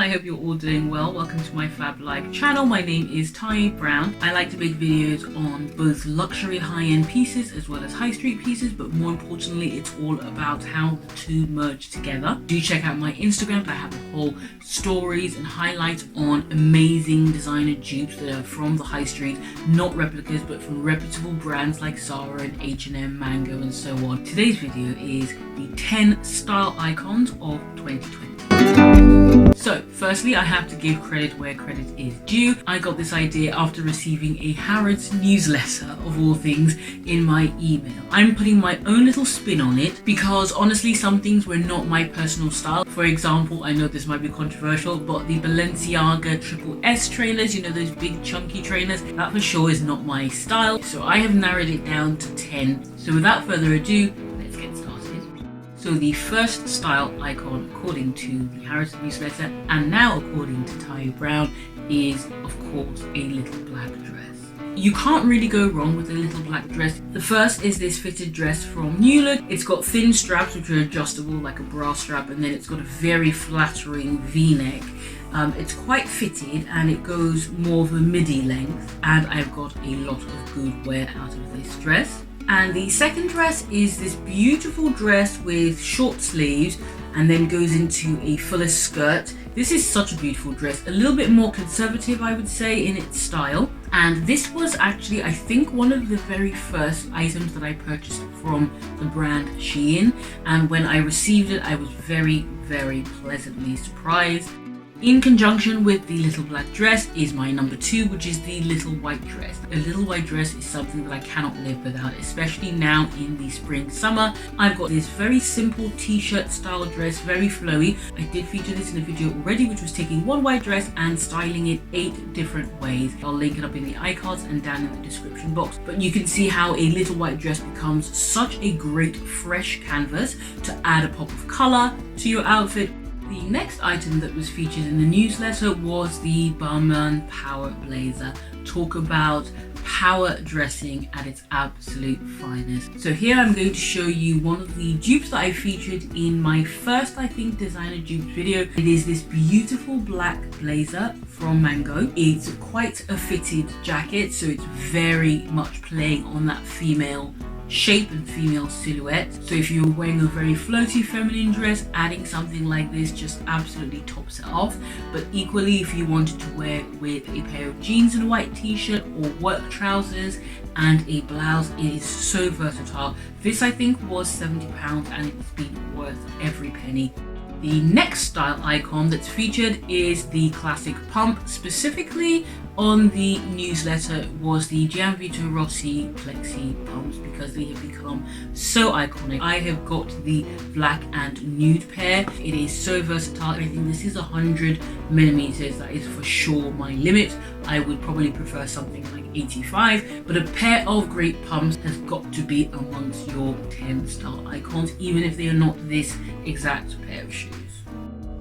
I hope you're all doing well. Welcome to my Fab Life channel. My name is Taiye Brown. I like to make videos on both luxury high-end pieces as well as high street pieces, but more importantly, it's all about how the two merge together. Do check out my Instagram. I have a whole stories and highlights on amazing designer dupes that are from the high street, not replicas, but from reputable brands like Zara and H&M, Mango, and so on. Today's video is the 10 style icons of 2020. So firstly, I have to give credit where credit is due. I got this idea after receiving a Harrods newsletter of all things in my email. I'm putting my own little spin on it because honestly some things were not my personal style. For example, I know this might be controversial, but the Balenciaga Triple S trainers, you know, those big chunky trainers, that for sure is not my style. So I have narrowed it down to 10. So without further ado, let's get started. So the first style icon, according to the Harrods newsletter, and now according to Taiye Brown, is of course a little black dress. You can't really go wrong with a little black dress. The first is this fitted dress from New Look. It's got thin straps which are adjustable like a bra strap, and then it's got a very flattering V-neck. It's quite fitted and it goes more of a midi length, and I've got a lot of good wear out of this dress. And the second dress is this beautiful dress with short sleeves and then goes into a fuller skirt. This is such a beautiful dress, a little bit more conservative I would say in its style. And this was actually, I think, one of the very first items that I purchased from the brand Shein. And when I received it, I was very, very pleasantly surprised. In conjunction with the little black dress is my number 2, which is the little white dress. A little white dress is something that I cannot live without, especially now in the spring summer. I've got this very simple t-shirt style dress, very flowy. I did feature this in a video already, which was taking one white dress and styling it 8 different ways. I'll link it up in the iCards and down in the description box. But you can see how a little white dress becomes such a great fresh canvas to add a pop of color to your outfit. The next item that was featured in the newsletter was the Balmain Power Blazer. Talk about power dressing at its absolute finest. So here I'm going to show you one of the dupes that I featured in my first, I think, designer dupes video. It is this beautiful black blazer from Mango. It's quite a fitted jacket, so it's very much playing on that female shape and female silhouette. So if you're wearing a very floaty feminine dress, adding something like this just absolutely tops it off. But equally, if you wanted to wear with a pair of jeans and a white t-shirt or work trousers and a blouse, it is so versatile. This I think was £70 and it's been worth every penny. The next style icon that's featured is the classic pump. Specifically on the newsletter was the Gianvito Rossi Plexi pumps because they have become so iconic. I have got the black and nude pair. It is so versatile. I think this is 100mm. That is for sure my limit. I would probably prefer something like 85, but a pair of great pumps has got to be amongst your 10 style icons, even if they are not this exact pair of shoes.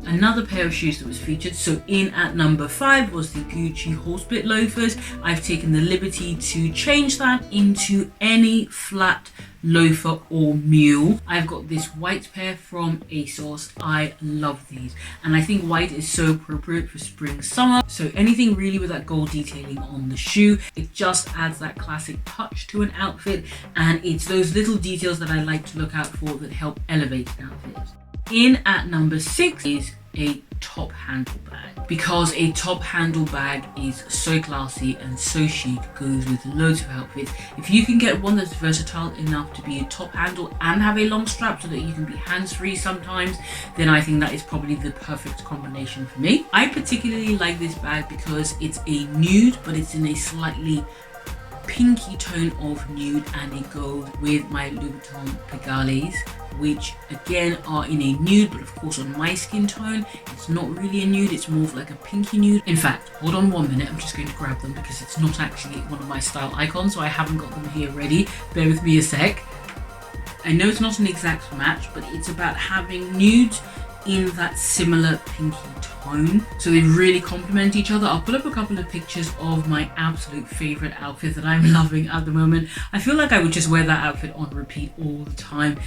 Another pair of shoes that was featured, so in at number 5 was the Gucci Horsebit loafers. I've taken the liberty to change that into any flat loafer or mule. I've got this white pair from ASOS. I love these, and I think white is so appropriate for spring summer. So anything really with that gold detailing on the shoe, it just adds that classic touch to an outfit, and it's those little details that I like to look out for that help elevate an outfit. In at number 6 is a top handle bag, because a top handle bag is so classy and so chic, goes with loads of outfits. If you can get one that's versatile enough to be a top handle and have a long strap so that you can be hands-free sometimes, then I think that is probably the perfect combination for me. I particularly like this bag because it's a nude, but it's in a slightly pinky tone of nude, and it goes with my Louboutin Pigalis, which again are in a nude, but of course on my skin tone it's not really a nude, it's more of like a pinky nude. In fact, hold on 1 minute, I'm just going to grab them because it's not actually one of my style icons, so I haven't got them here ready. Bear with me a sec. I know it's not an exact match, but it's about having nudes in that similar pinky tone, so they really complement each other. I'll put up a couple of pictures of my absolute favorite outfit that I'm loving at the moment. I feel like I would just wear that outfit on repeat all the time.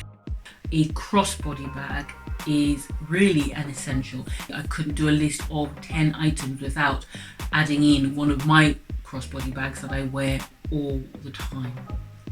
a crossbody bag is really an essential. I couldn't do a list of 10 items without adding in one of my crossbody bags that I wear all the time.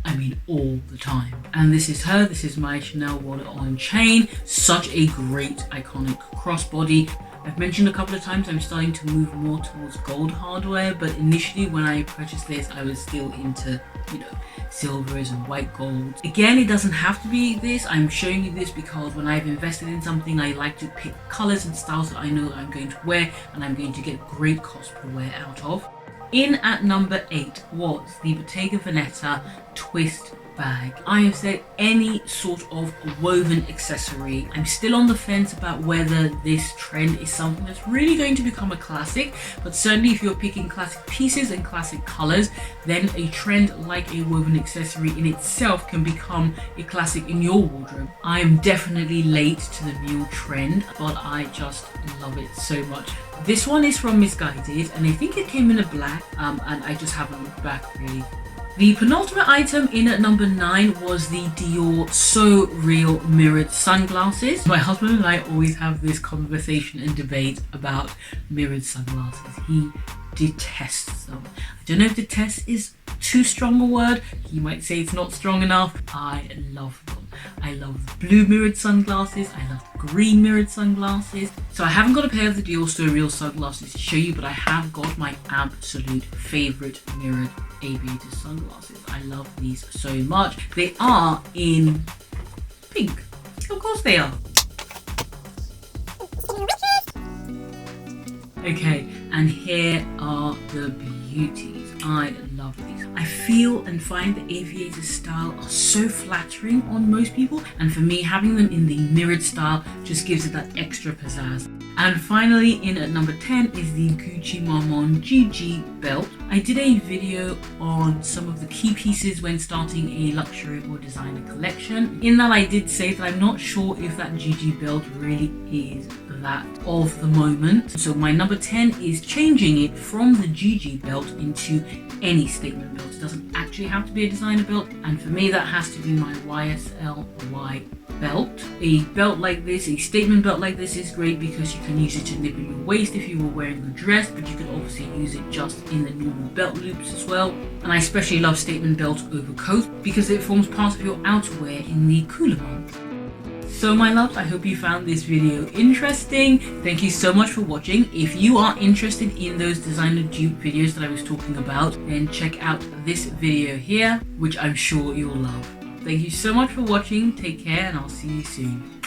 I mean all the time. And this is her. This is my Chanel wallet on chain. Such a great iconic crossbody. I've mentioned a couple of times I'm starting to move more towards gold hardware, but initially when I purchased this I was still into, you know, silvers and white gold. Again, it doesn't have to be this. I'm showing you this because when I've invested in something, I like to pick colors and styles that I know that I'm going to wear and I'm going to get great cost per wear out of. In at number 8 was the Bottega Veneta twist bag. I have said any sort of woven accessory. I'm still on the fence about whether this trend is something that's really going to become a classic, but certainly if you're picking classic pieces and classic colors, then a trend like a woven accessory in itself can become a classic in your wardrobe. I am definitely late to the new trend, but I just love it so much. This one is from Missguided and I think it came in a black and I just haven't looked back really. The penultimate item in at number 9 was the Dior So Real mirrored sunglasses. My husband and I always have this conversation and debate about mirrored sunglasses. He detests them. I don't know if detest is too strong a word. He might say it's not strong enough. I love them. I love the blue mirrored sunglasses. I love the green mirrored sunglasses. So I haven't got a pair of the Dior So Real sunglasses to show you, but I have got my absolute favorite mirrored aviator sunglasses. I love these so much. They are in pink. Of course they are. Okay, and here are the beauties. I love these. I feel and find the aviator style are so flattering on most people, and for me having them in the mirrored style just gives it that extra pizzazz. And finally, in at number 10 is the Gucci Marmont GG belt. I did a video on some of the key pieces when starting a luxury or designer collection. In that I did say that I'm not sure if that GG belt really is that of the moment. So my number 10 is changing it from the GG belt into any statement belt. It doesn't actually have to be a designer belt, and for me that has to be my YSL Y belt. A belt like this, a statement belt like this, is great because you can use it to nip in your waist if you were wearing a dress, but you can obviously use it just in the normal belt loops as well. And I especially love statement belt over coats because it forms part of your outerwear in the cooler months. So my loves, I hope you found this video interesting. Thank you so much for watching. If you are interested in those designer dupe videos that I was talking about, then check out this video here, which I'm sure you'll love. Thank you so much for watching. Take care and I'll see you soon.